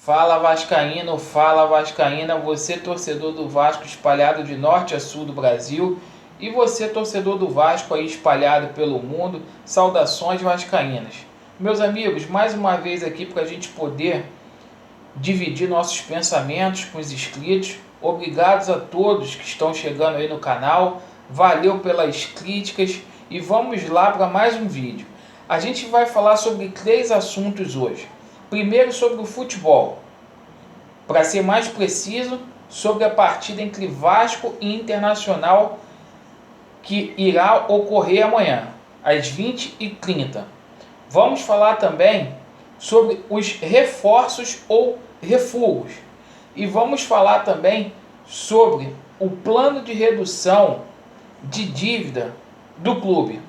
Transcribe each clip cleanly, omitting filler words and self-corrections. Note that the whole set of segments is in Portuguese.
Fala Vascaíno, fala Vascaína, você torcedor do Vasco espalhado de norte a sul do Brasil e você torcedor do Vasco aí espalhado pelo mundo, saudações vascaínas. Meus amigos, mais uma vez aqui para a gente poder dividir nossos pensamentos com os inscritos. Obrigados a todos que estão chegando aí no canal, valeu pelas críticas e vamos lá para mais um vídeo. A gente vai falar sobre 3 assuntos hoje. Primeiro, sobre o futebol. Para ser mais preciso, sobre a partida entre Vasco e Internacional que irá ocorrer amanhã, às 20h30. Vamos falar também sobre os reforços ou refugos. E vamos falar também sobre o plano de redução de dívida do clube.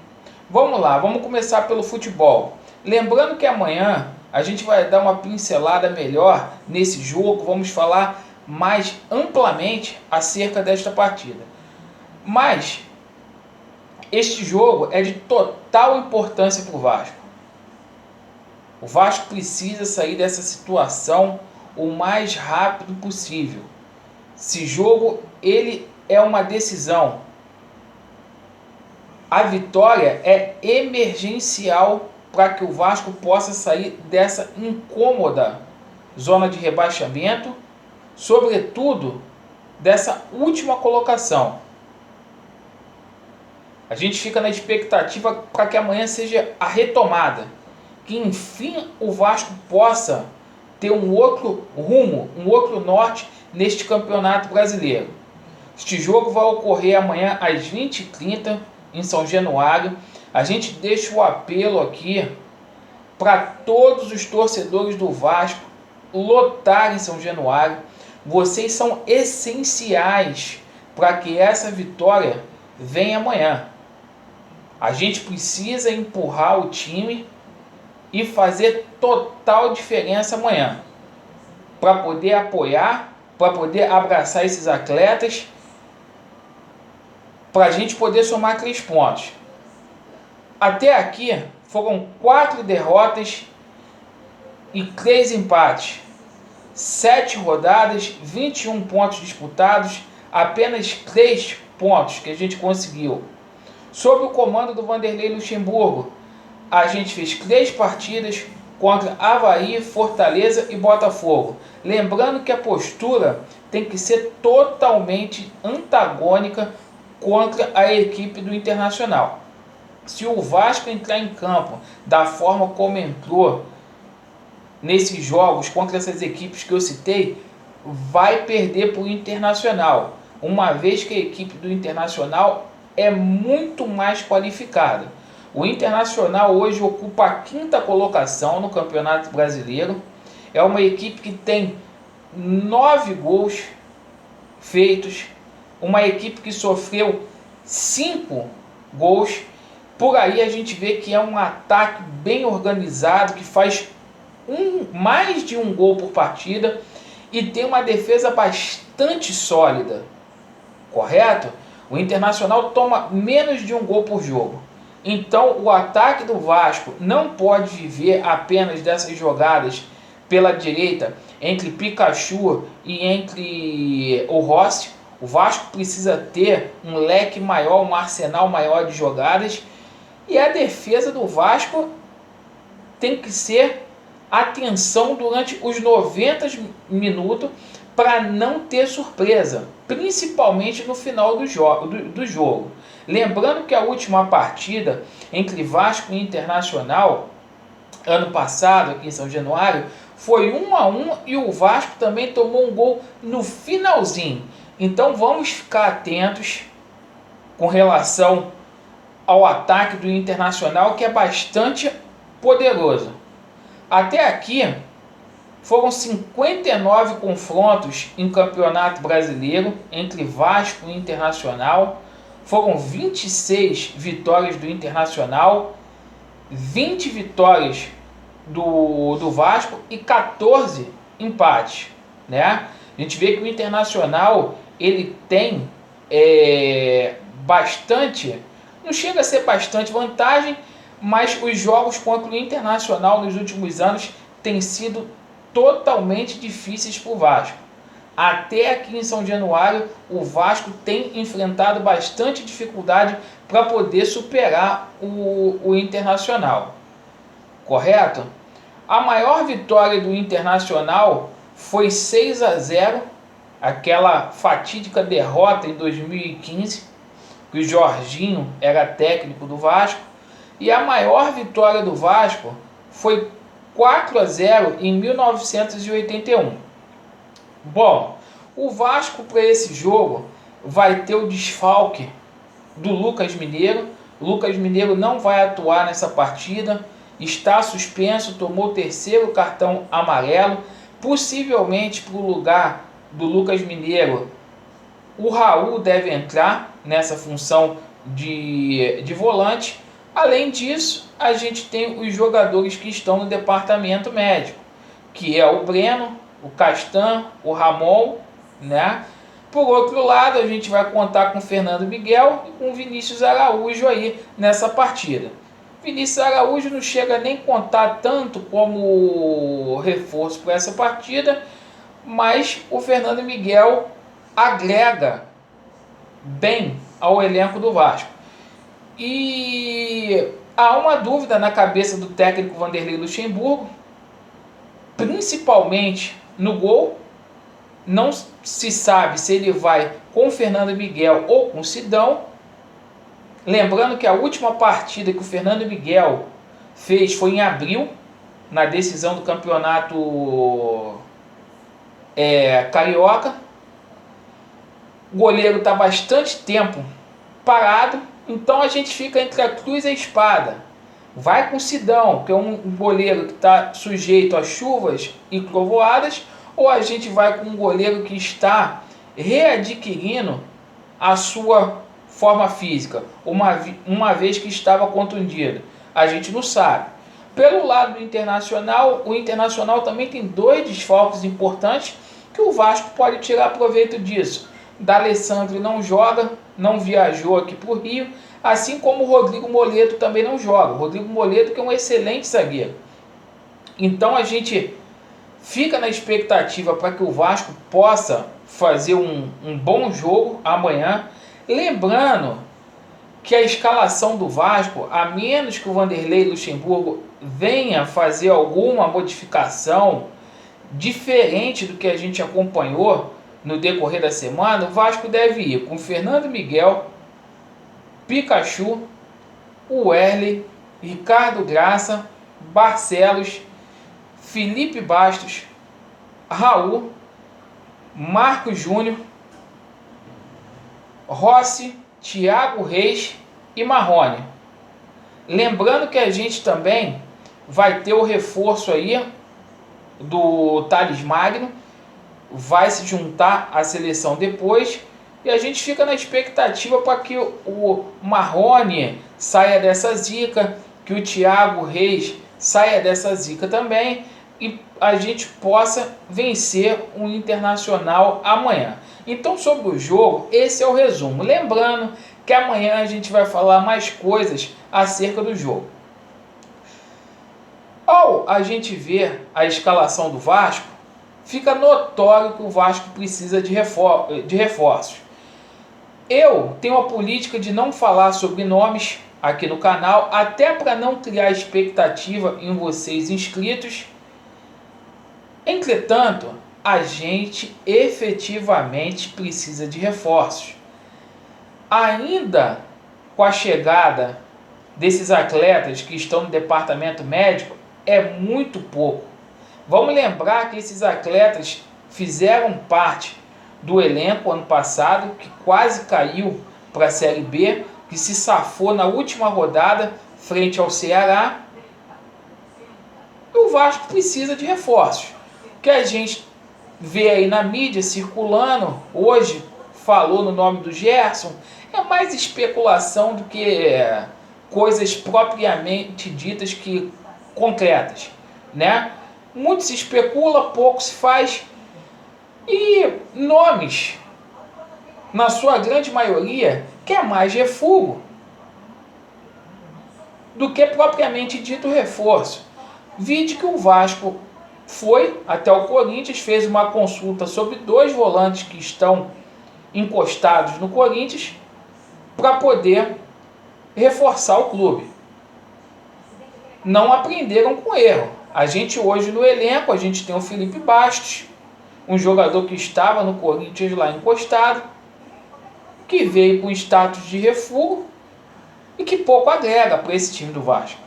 Vamos lá, vamos começar pelo futebol. Lembrando que amanhã a gente vai dar uma pincelada melhor nesse jogo, vamos falar mais amplamente acerca desta partida. Mas este jogo é de total importância para o Vasco. O Vasco precisa sair dessa situação o mais rápido possível. Esse jogo ele é uma decisão. A vitória é emergencial para que o Vasco possa sair dessa incômoda zona de rebaixamento, sobretudo dessa última colocação. A gente fica na expectativa para que amanhã seja a retomada, que enfim o Vasco possa ter um outro rumo, um outro norte neste campeonato brasileiro. Este jogo vai ocorrer amanhã às 20h30 em São Januário. A gente deixa o apelo aqui para todos os torcedores do Vasco lotarem São Januário. Vocês são essenciais para que essa vitória venha amanhã. A gente precisa empurrar o time e fazer total diferença amanhã, para poder apoiar, para poder abraçar esses atletas, para a gente poder somar 3 pontos. Até aqui foram 4 derrotas e 3 empates. 7 rodadas, 21 pontos disputados, apenas 3 pontos que a gente conseguiu. Sob o comando do Vanderlei Luxemburgo, a gente fez 3 partidas contra Avaí, Fortaleza e Botafogo. Lembrando que a postura tem que ser totalmente antagônica contra a equipe do Internacional. Se o Vasco entrar em campo da forma como entrou nesses jogos contra essas equipes que eu citei, vai perder para o Internacional, uma vez que a equipe do Internacional é muito mais qualificada. O Internacional hoje ocupa a 5ª colocação no Campeonato Brasileiro. É uma equipe que tem 9 gols feitos, uma equipe que sofreu 5 gols. Por aí a gente vê que é um ataque bem organizado, que faz mais de um gol por partida e tem uma defesa bastante sólida, correto? O Internacional toma menos de um gol por jogo. Então o ataque do Vasco não pode viver apenas dessas jogadas pela direita entre Pikachu e entre o Rossi. O Vasco precisa ter um leque maior, um arsenal maior de jogadas. E a defesa do Vasco tem que ser atenção durante os 90 minutos para não ter surpresa, principalmente no final do jogo. Lembrando que a última partida entre Vasco e Internacional, ano passado, aqui em São Januário, foi 1-1 e o Vasco também tomou um gol no finalzinho. Então vamos ficar atentos com relação ao ataque do Internacional, que é bastante poderoso. Até aqui foram 59 confrontos em Campeonato Brasileiro entre Vasco e Internacional. Foram 26 vitórias do Internacional, 20 vitórias do Vasco e 14 empates, né? A gente vê que o Internacional ele tem bastante, não chega a ser bastante vantagem, mas os jogos contra o Internacional nos últimos anos têm sido totalmente difíceis para o Vasco. Até aqui em São Januário, o Vasco tem enfrentado bastante dificuldade para poder superar o Internacional. Correto? A maior vitória do Internacional foi 6-0, aquela fatídica derrota em 2015, que o Jorginho era técnico do Vasco. E a maior vitória do Vasco foi 4-0 em 1981. Bom, o Vasco para esse jogo vai ter o desfalque do Lucas Mineiro. O Lucas Mineiro não vai atuar nessa partida, está suspenso, tomou o terceiro cartão amarelo. Possivelmente para o lugar do Lucas Mineiro, o Raul deve entrar nessa função de volante. Além disso, a gente tem os jogadores que estão no departamento médico, que é o Breno, o Castan, o Ramon, né? Por outro lado, a gente vai contar com o Fernando Miguel e com o Vinícius Araújo aí nessa partida. Vinícius Araújo não chega nem contar tanto como reforço para essa partida, mas o Fernando Miguel agrega bem ao elenco do Vasco. E há uma dúvida na cabeça do técnico Vanderlei Luxemburgo, principalmente no gol. Não se sabe se ele vai com o Fernando Miguel ou com o Sidão. Lembrando que a última partida que o Fernando Miguel fez foi em abril, na decisão do campeonato carioca. O goleiro está bastante tempo parado, então a gente fica entre a cruz e a espada. Vai com o Sidão, que é um goleiro que está sujeito a chuvas e trovoadas, ou a gente vai com um goleiro que está readquirindo a sua forma física, uma vez que estava contundido? A gente não sabe. Pelo lado do Internacional, o Internacional também tem dois desfalques importantes que o Vasco pode tirar proveito disso. D'Alessandro não joga, não viajou aqui para o Rio, assim como o Rodrigo Moledo também não joga. O Rodrigo Moledo, que é um excelente zagueiro. Então a gente fica na expectativa para que o Vasco possa fazer um bom jogo amanhã. Lembrando que a escalação do Vasco, a menos que o Vanderlei Luxemburgo venha fazer alguma modificação diferente do que a gente acompanhou no decorrer da semana, o Vasco deve ir com Fernando Miguel, Pikachu, Werley, Ricardo Graça, Barcelos, Felipe Bastos, Raul, Marcos Júnior, Rossi, Thiago Reis e Marrone. Lembrando que a gente também vai ter o reforço aí do Thales Magno, vai se juntar à seleção depois, e a gente fica na expectativa para que o Marrone saia dessa zica, que o Thiago Reis saia dessa zica também, e a gente possa vencer o Internacional amanhã. Então, sobre o jogo, esse é o resumo. Lembrando que amanhã a gente vai falar mais coisas acerca do jogo. Ao a gente ver a escalação do Vasco, fica notório que o Vasco precisa de reforços. Eu tenho a política de não falar sobre nomes aqui no canal, até para não criar expectativa em vocês inscritos. Entretanto, a gente efetivamente precisa de reforços. Ainda com a chegada desses atletas que estão no departamento médico, é muito pouco. Vamos lembrar que esses atletas fizeram parte do elenco ano passado, que quase caiu para a Série B, que se safou na última rodada frente ao Ceará. E o Vasco precisa de reforços. O que a gente vê aí na mídia circulando, hoje falou no nome do Gerson, é mais especulação do que coisas propriamente ditas que concretas, né? Muito se especula, pouco se faz, e nomes, na sua grande maioria, quer mais refúgio do que propriamente dito reforço. Vide que o Vasco foi até o Corinthians, fez uma consulta sobre 2 volantes que estão encostados no Corinthians para poder reforçar o clube. Não aprenderam com erro. A gente hoje no elenco, a gente tem o Felipe Bastos, um jogador que estava no Corinthians lá encostado, que veio com status de refúgio e que pouco agrega para esse time do Vasco.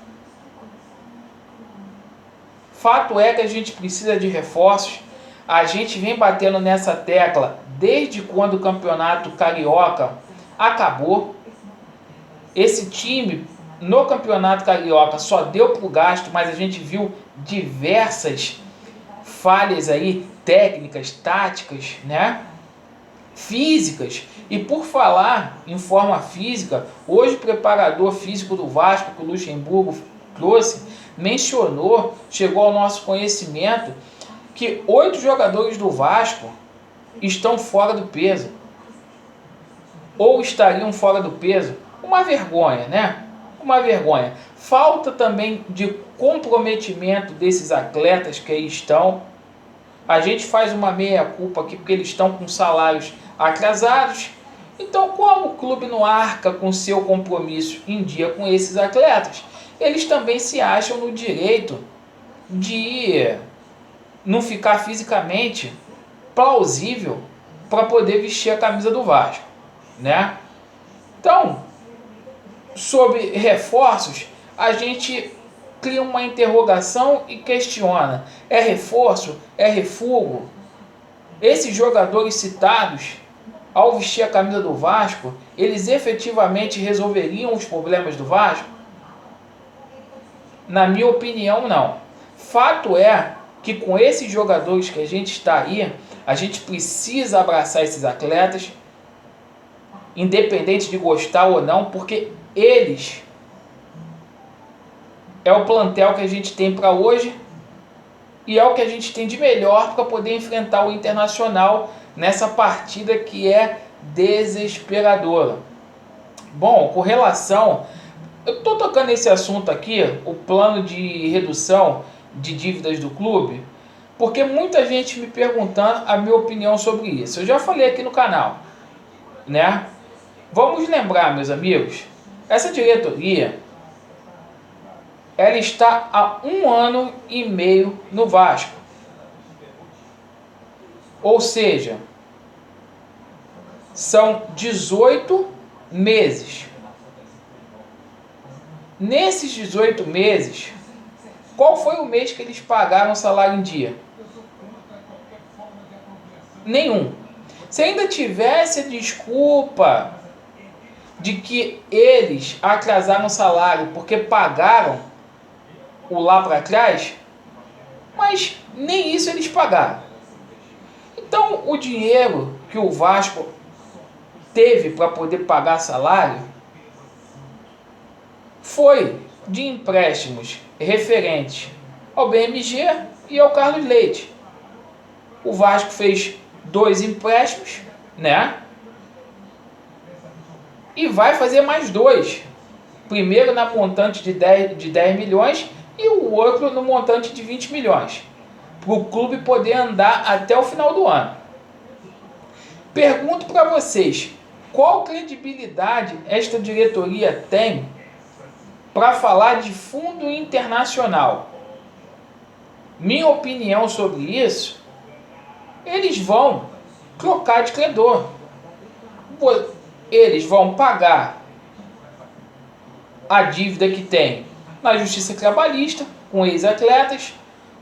Fato é que a gente precisa de reforços. A gente vem batendo nessa tecla desde quando o campeonato carioca acabou. Esse time no campeonato carioca só deu para o gasto, mas a gente viu diversas falhas aí, técnicas, táticas, né? Físicas. E por falar em forma física, hoje o preparador físico do Vasco, que o Luxemburgo trouxe, mencionou, chegou ao nosso conhecimento, que 8 jogadores do Vasco estão fora do peso. Ou estariam fora do peso. Uma vergonha, né? Uma vergonha. Falta também de comprometimento desses atletas que aí estão. A gente faz uma meia-culpa aqui porque eles estão com salários atrasados. Então, como o clube não arca com seu compromisso em dia com esses atletas, eles também se acham no direito de não ficar fisicamente plausível para poder vestir a camisa do Vasco, né? Então, sobre reforços, a gente cria uma interrogação e questiona: é reforço? É refúgio? Esses jogadores citados, ao vestir a camisa do Vasco, eles efetivamente resolveriam os problemas do Vasco? Na minha opinião, não. Fato é que com esses jogadores que a gente está aí, a gente precisa abraçar esses atletas, independente de gostar ou não, porque eles é o plantel que a gente tem para hoje e é o que a gente tem de melhor para poder enfrentar o Internacional nessa partida que é desesperadora. Bom, com relação... Eu estou tocando esse assunto aqui, o plano de redução de dívidas do clube, porque muita gente me perguntando a minha opinião sobre isso. Eu já falei aqui no canal, né? Vamos lembrar, meus amigos, essa diretoria, ela está há 1 ano e meio no Vasco. Ou seja, são 18 meses. Nesses 18 meses, qual foi o mês que eles pagaram o salário em dia? Nenhum. Se ainda tivesse a desculpa de que eles atrasaram o salário porque pagaram o lá para trás, mas nem isso eles pagaram. Então, o dinheiro que o Vasco teve para poder pagar salário foi de empréstimos referentes ao BMG e ao Carlos Leite. O Vasco fez 2 empréstimos, né? E vai fazer mais 2. Primeiro na montante de 10 milhões e o outro no montante de 20 milhões. Para o clube poder andar até o final do ano. Pergunto para vocês, qual credibilidade esta diretoria tem para falar de fundo internacional? Minha opinião sobre isso, eles vão trocar de credor. Eles vão pagar a dívida que tem na Justiça Trabalhista, com ex-atletas,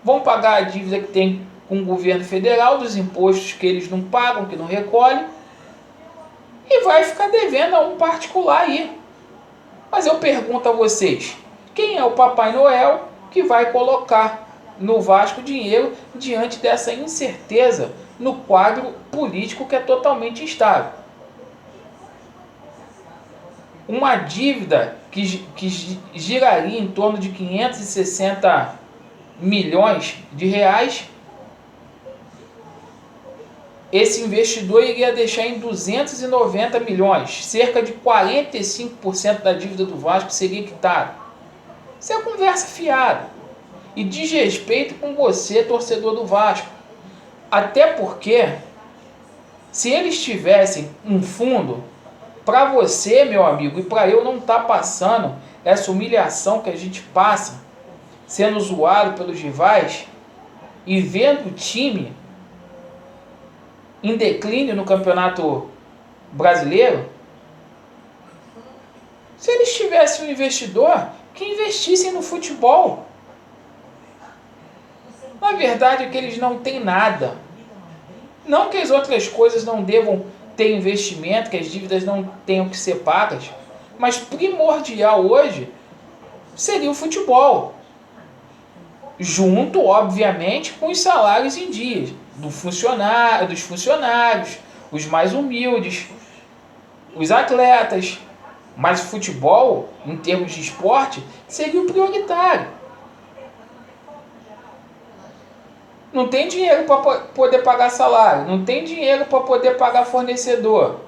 vão pagar a dívida que tem com o governo federal, dos impostos que eles não pagam, que não recolhem, e vai ficar devendo a um particular aí. Mas eu pergunto a vocês, quem é o Papai Noel que vai colocar no Vasco dinheiro diante dessa incerteza no quadro político que é totalmente instável? Uma dívida que giraria em torno de 560 milhões de reais, esse investidor iria deixar em 290 milhões, cerca de 45% da dívida do Vasco seria quitada. Isso é conversa fiada. e desrespeito com você, torcedor do Vasco. Até porque, se eles tivessem um fundo, para você, meu amigo, e para eu não estar passando essa humilhação que a gente passa, sendo zoado pelos rivais e vendo o time em declínio no Campeonato Brasileiro, se eles tivessem um investidor, que investissem no futebol. Na verdade é que eles não têm nada. Não que as outras coisas não devam ter investimento, que as dívidas não tenham que ser pagas, mas primordial hoje seria o futebol. Junto, obviamente, com os salários em dias dos funcionários, os mais humildes, os atletas. Mas o futebol, em termos de esporte, seria o prioritário. Não tem dinheiro para poder pagar salário, não tem dinheiro para poder pagar fornecedor,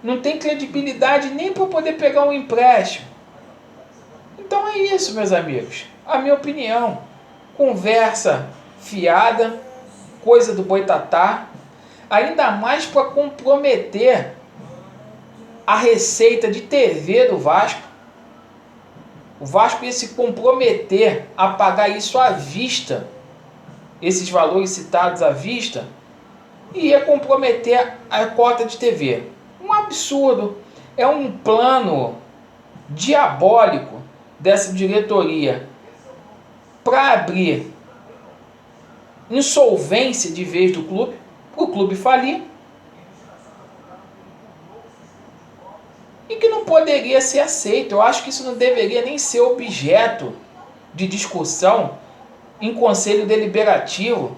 não tem credibilidade nem para poder pegar um empréstimo. Então é isso, meus amigos. A minha opinião. Conversa fiada, coisa do boitatá, ainda mais para comprometer a receita de TV do Vasco. O Vasco ia se comprometer a pagar isso à vista, esses valores citados à vista, e ia comprometer a cota de TV. Um absurdo. É um plano diabólico dessa diretoria para abrir insolvência de vez do clube, para o clube falir, e que não poderia ser aceito. Eu acho que isso não deveria nem ser objeto de discussão em conselho deliberativo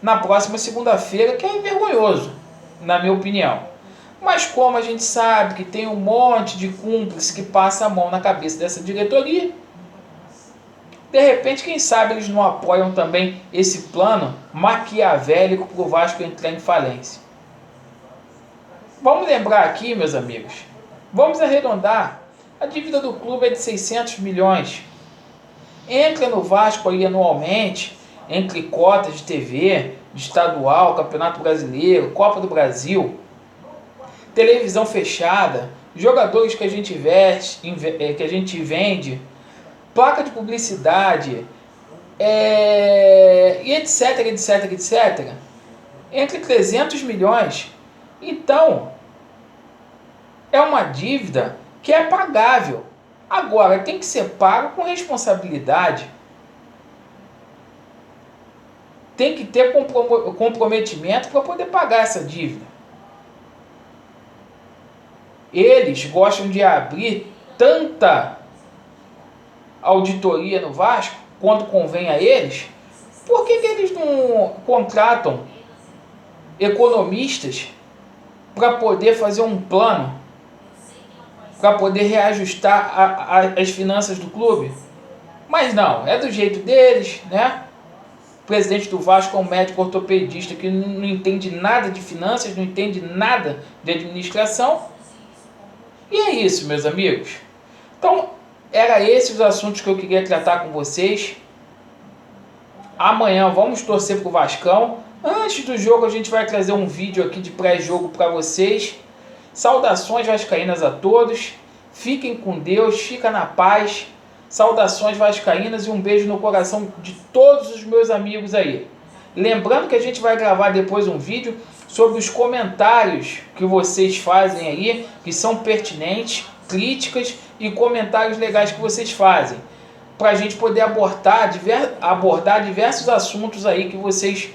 na próxima segunda-feira, que é vergonhoso, na minha opinião. Mas como a gente sabe que tem um monte de cúmplice que passa a mão na cabeça dessa diretoria, de repente, quem sabe eles não apoiam também esse plano maquiavélico para o Vasco entrar em falência. Vamos lembrar aqui, meus amigos, vamos arredondar, a dívida do clube é de 600 milhões. Entra no Vasco aí anualmente, entre cotas de TV, de estadual, Campeonato Brasileiro, Copa do Brasil, televisão fechada, jogadores que a gente vende, placa de publicidade, e etc, etc, etc. Entre 300 milhões. Então, é uma dívida que é pagável. Agora, tem que ser pago com responsabilidade. Tem que ter comprometimento para poder pagar essa dívida. Eles gostam de abrir tanta auditoria no Vasco, quando convém a eles. Por que eles não contratam economistas para poder fazer um plano, para poder reajustar as finanças do clube? Mas não, é do jeito deles, né? O presidente do Vasco é um médico ortopedista que não entende nada de finanças, não entende nada de administração. E é isso, meus amigos. Então, eram esses os assuntos que eu queria tratar com vocês. Amanhã vamos torcer para o Vascão. Antes do jogo a gente vai trazer um vídeo aqui de pré-jogo para vocês. Saudações vascaínas a todos. Fiquem com Deus, fica na paz. Saudações vascaínas e um beijo no coração de todos os meus amigos aí. Lembrando que a gente vai gravar depois um vídeo sobre os comentários que vocês fazem aí, que são pertinentes, críticas e comentários legais que vocês fazem, para a gente poder abordar diversos assuntos aí que vocês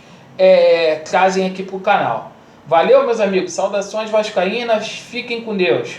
trazem aqui para o canal. Valeu, meus amigos, saudações vascaínas, fiquem com Deus.